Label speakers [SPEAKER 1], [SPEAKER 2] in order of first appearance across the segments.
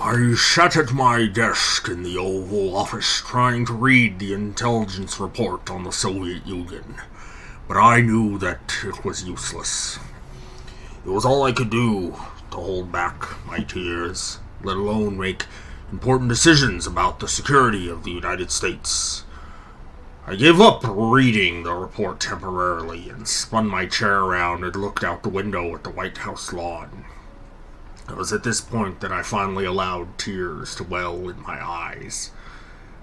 [SPEAKER 1] I sat at my desk in the Oval Office trying to read the intelligence report on the Soviet Union, but I knew that it was useless. It was all I could do to hold back my tears, let alone make important decisions about the security of the United States. I gave up reading the report temporarily and spun my chair around and looked out the window at the White House lawn. It was at this point that I finally allowed tears to well in my eyes.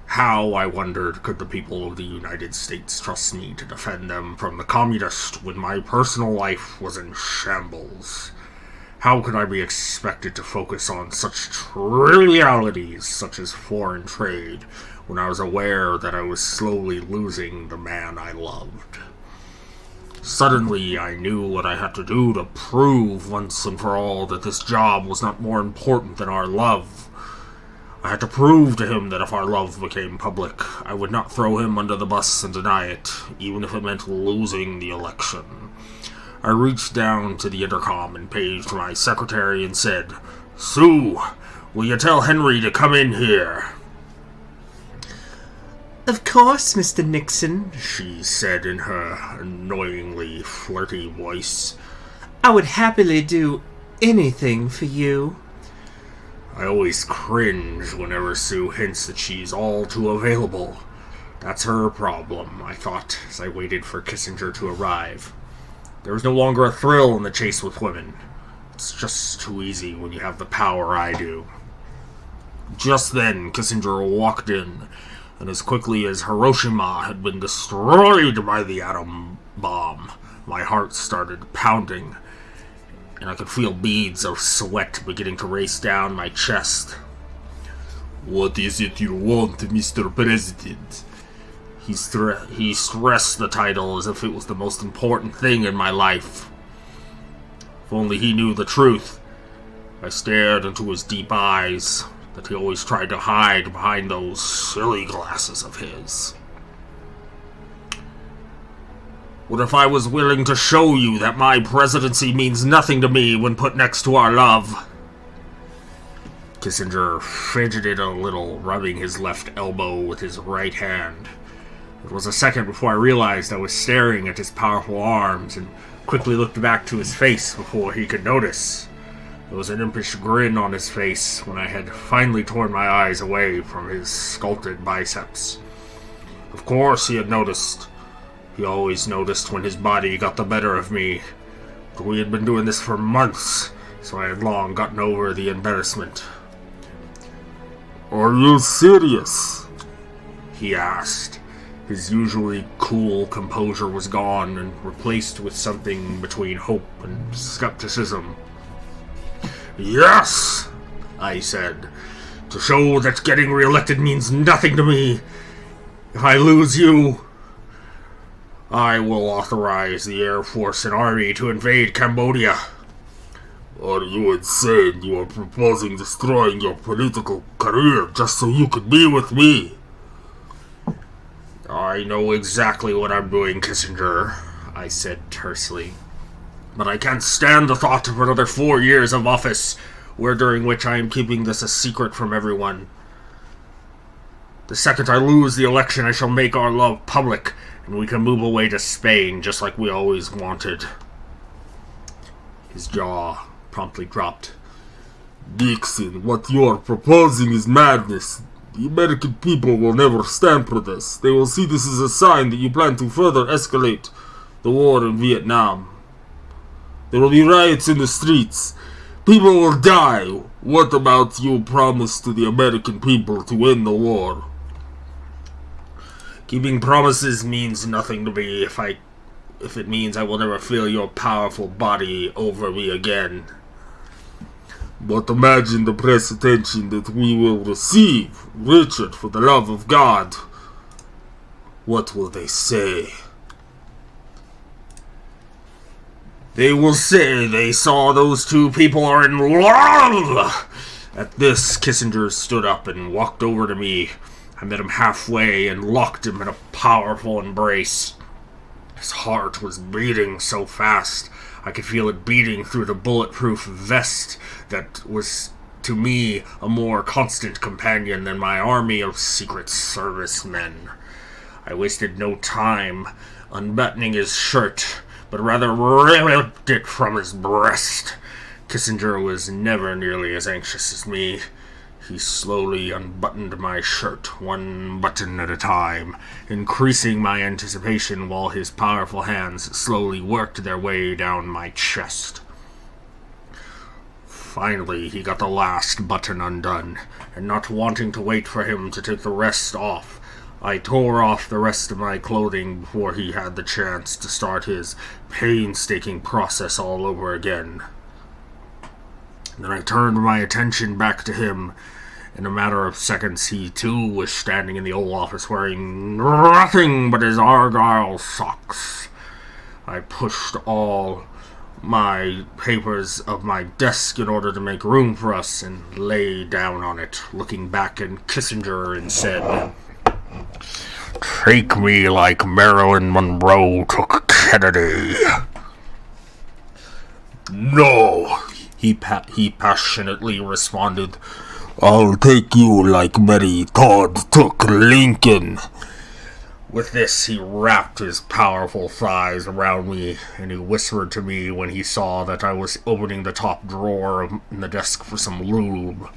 [SPEAKER 1] How, I wondered, could the people of the United States trust me to defend them from the communists when my personal life was in shambles? How could I be expected to focus on such trivialities such as foreign trade when I was aware that I was slowly losing the man I loved? Suddenly, I knew what I had to do to prove once and for all that this job was not more important than our love. I had to prove to him that if our love became public, I would not throw him under the bus and deny it, even if it meant losing the election. I reached down to the intercom and paged my secretary and said, "Sue, will you tell Henry to come in here?"
[SPEAKER 2] "Of course, Mr. Nixon,"
[SPEAKER 1] she said in her annoyingly flirty voice.
[SPEAKER 2] "I would happily do anything for you."
[SPEAKER 1] I always cringe whenever Sue hints that she's all too available. That's her problem, I thought, as I waited for Kissinger to arrive. There was no longer a thrill in the chase with women. It's just too easy when you have the power I do. Just then, Kissinger walked in, and as quickly as Hiroshima had been destroyed by the atom bomb, my heart started pounding, and I could feel beads of sweat beginning to race down my chest. "What is it you want, Mr. President?" He stressed the title as if it was the most important thing in my life. If only he knew the truth. I stared into his deep eyes that he always tried to hide behind those silly glasses of his. "What if I was willing to show you that my presidency means nothing to me when put next to our love?" Kissinger fidgeted a little, rubbing his left elbow with his right hand. It was a second before I realized I was staring at his powerful arms and quickly looked back to his face before he could notice. There was an impish grin on his face when I had finally torn my eyes away from his sculpted biceps. Of course he had noticed. He always noticed when his body got the better of me. But we had been doing this for months, so I had long gotten over the embarrassment. "Are you serious?" he asked. His usually cool composure was gone and replaced with something between hope and skepticism. "Yes," I said, "to show that getting reelected means nothing to me. If I lose you, I will authorize the Air Force and Army to invade Cambodia." "Are you insane? You are proposing destroying your political career just so you could be with me." "I know exactly what I'm doing, Kissinger," I said tersely. "But I can't stand the thought of another 4 years of office, during which I am keeping this a secret from everyone. The second I lose the election, I shall make our love public, and we can move away to Spain, just like we always wanted." His jaw promptly dropped. "Nixon, what you are proposing is madness. The American people will never stand for this. They will see this as a sign that you plan to further escalate the war in Vietnam. There will be riots in the streets. People will die. What about your promise to the American people to end the war?" "Keeping promises means nothing to me if it means I will never feel your powerful body over me again." "But imagine the press attention that we will receive, Richard, for the love of God. What will they say?" "They will say they saw those two people are in love." At this, Kissinger stood up and walked over to me. I met him halfway and locked him in a powerful embrace. His heart was beating so fast, I could feel it beating through the bulletproof vest that was to me a more constant companion than my army of Secret Service men. I wasted no time unbuttoning his shirt, but rather ripped it from his breast. Kissinger was never nearly as anxious as me. He slowly unbuttoned my shirt, one button at a time, increasing my anticipation while his powerful hands slowly worked their way down my chest. Finally, he got the last button undone, and not wanting to wait for him to take the rest off, I tore off the rest of my clothing before he had the chance to start his painstaking process all over again. Then I turned my attention back to him. In a matter of seconds, he too was standing in the Oval Office wearing nothing but his Argyle socks. I pushed all my papers of my desk in order to make room for us and lay down on it, looking back at Kissinger and said, "Take me like Marilyn Monroe took Kennedy." "No," he passionately responded. "I'll take you like Mary Todd took Lincoln." With this, he wrapped his powerful thighs around me, and he whispered to me when he saw that I was opening the top drawer in the desk for some lube.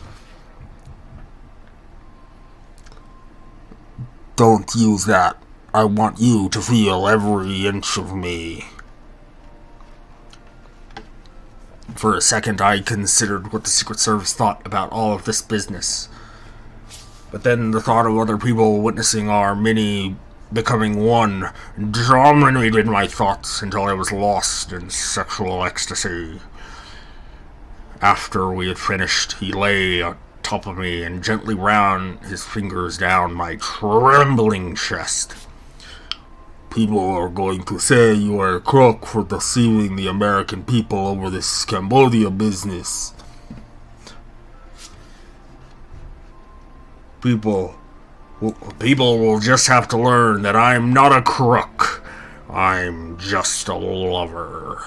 [SPEAKER 1] "Don't use that. I want you to feel every inch of me." For a second, I considered what the Secret Service thought about all of this business. But then the thought of other people witnessing our mini becoming one dominated my thoughts until I was lost in sexual ecstasy. After we had finished, he lay on top of me and gently ran his fingers down my trembling chest. "People are going to say you are a crook for deceiving the American people over this Cambodia business. People will just have to learn that I'm not a crook. I'm just a lover."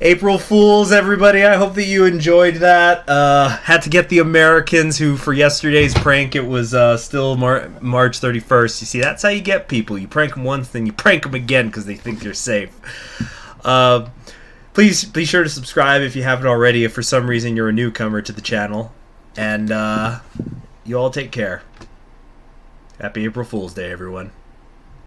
[SPEAKER 2] April Fools, everybody. I hope that you enjoyed that. Had to get the Americans who, for yesterday's prank, it was still March 31st. You see, that's how you get people. You prank them once, then you prank them again because they think you're safe. Please be sure to subscribe if you haven't already, if for some reason you're a newcomer to the channel. And you all take care. Happy April Fool's Day, everyone.